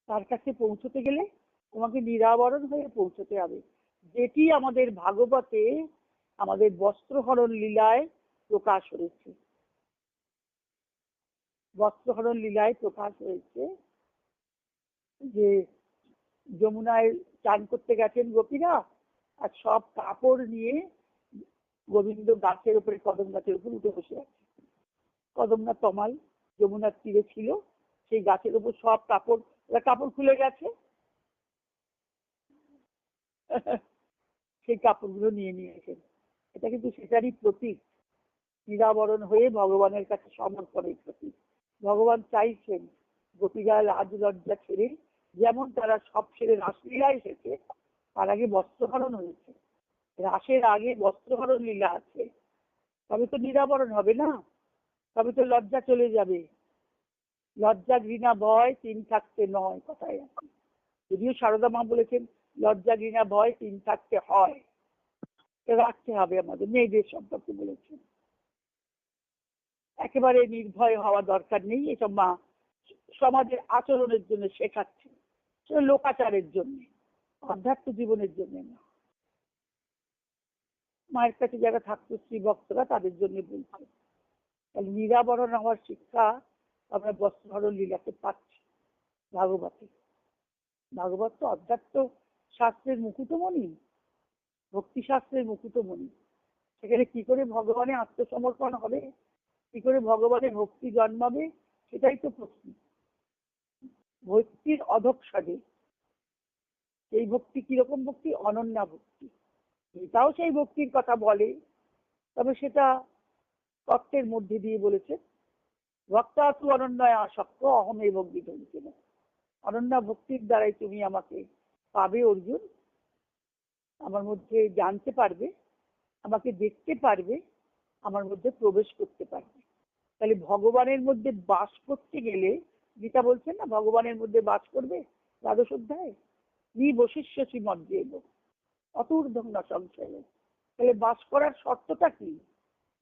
তার কাছে পৌঁছতে গেলে তোমাকে নিরাবরণ হয়ে পৌঁছতে হবে, যেটি আমাদের ভাগবতে আমাদের বস্ত্রহরণ লীলায় প্রকাশ হয়েছে। বস্ত্রহরণ লীলায় প্রকাশ হয়েছে যে যমুনায় চান করতে গেছেন গোপীরা, আর সব কাপড় নিয়ে গোবিন্দ গাছের উপরে, কদম গাছের উপর উঠে বসে আছে। কদম না তমাল যমুনার তীরে ছিল, সেই গাছের উপর সব কাপড়, কাপড় খুলে গেছে, সেই কাপড়গুলো নিয়ে নিয়েছেন। এটা কিন্তু সেটারই প্রতীক, নিরাবরণ হয়ে ভগবানের কাছে সমর্পণের প্রতীক। ভগবান চাইছেন গোপীরা লাজ লজ্জা ছেড়ে, যেমন তারা সব ছেড়ে রাসলীলা এসেছে, তার আগে বস্ত্রহরণ হয়েছে, রাসের আগে বস্ত্রহরণ লীলা আছে, তবে তো নিরাবরণ হবে না, তবে তো লজ্জা চলে যাবে। লজ্জা ঘৃণা ভয় তিন থাকতে নয়, কথায় আছে। যদিও সারদা মা বলেছেন লজ্জা ঘৃণা ভয় তিন থাকতে হয়, রাখতে হবে আমাদের মেয়েদের সম্পর্কে বলেছেন। একেবারে নির্ভয় হওয়া দরকার নেই, এসব মা সমাজের আচরণের জন্য শেখাচ্ছে, লোকাচারের জন্য, অধ্যাত্ম জীবনের জন্য না। মায়ের কাছে যারা থাকতো স্ত্রী ভক্তরা, তাদের জন্য বলছে। তাহলে নিরাবরণ হওয়ার শিক্ষা আমরা বস্ত্রহরণ লীলাকে পাচ্ছি ভাগবতে। ভাগবত তো অধ্যাত্ম শাস্ত্রের মুকুটমণি, ভক্তি শাস্ত্রের মুকুটমণি। সেখানে কি করে ভগবানে আত্মসমর্পণ হবে, কি করে ভগবানের ভক্তি জন্মাবে, সেটাই তো প্রশ্ন। ভক্তির অধঃসারে, সেই ভক্তি কিরকম ভক্তি? অনন্যা ভক্তি। এটাও সেই ভক্তির কথা বলে, তবে সেটা তত্ত্বের মধ্যে দিয়ে বলেছে, ভক্তা তু অনন্যায় আসক্ত অহমে ভক্তি ধরিছে না। অনন্যা ভক্তির দ্বারাই তুমি আমাকে পাবে অর্জুন, আমার মধ্যে জানতে পারবে, আমাকে দেখতে পারবে, আমার মধ্যে প্রবেশ করতে পারবে। তাহলে ভগবানের মধ্যে বাস করতে গেলে, গীতা বলছেন না ভগবানের মধ্যে বাস করবে, দ্বাদশ অধ্যায়, বশিষ্য শ্রীমজ্জেব অতুর্ধম না সংশয়। তাহলে বাস করার শর্তটা কি?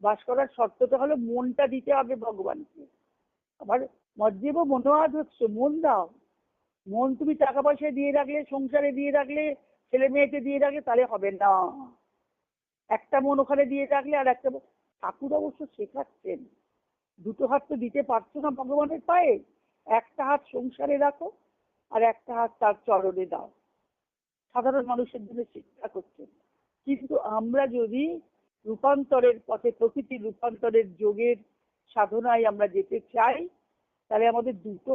বাস করার শর্তটা হলো মনটা দিতে হবে ভগবানকে। আবার মজ্জেব মনোয়াদ হচ্ছে, মন দাও। মন তুমি টাকা পয়সা দিয়ে রাখলে, সংসারে দিয়ে রাখলে, ছেলে মেয়েকে দিয়ে রাখলে, তাহলে হবে না। একটা মন ওখানে দিয়ে রাখলে আর একটা, ঠাকুর অবশ্য শেখাচ্ছেন দুটো হাত তো দিতে পারছো না ভগবানের পায়ে, একটা হাত সংসারে রাখো আর একটা হাত তার চরণে দাও। সাধারণ মানুষের জন্য শিক্ষা করছেন। কিন্তু আমরা যদি রূপান্তরের পথে, প্রকৃতির রূপান্তরের যোগের সাধনায় আমরা যেতে চাই, তাহলে আমাদের দুটো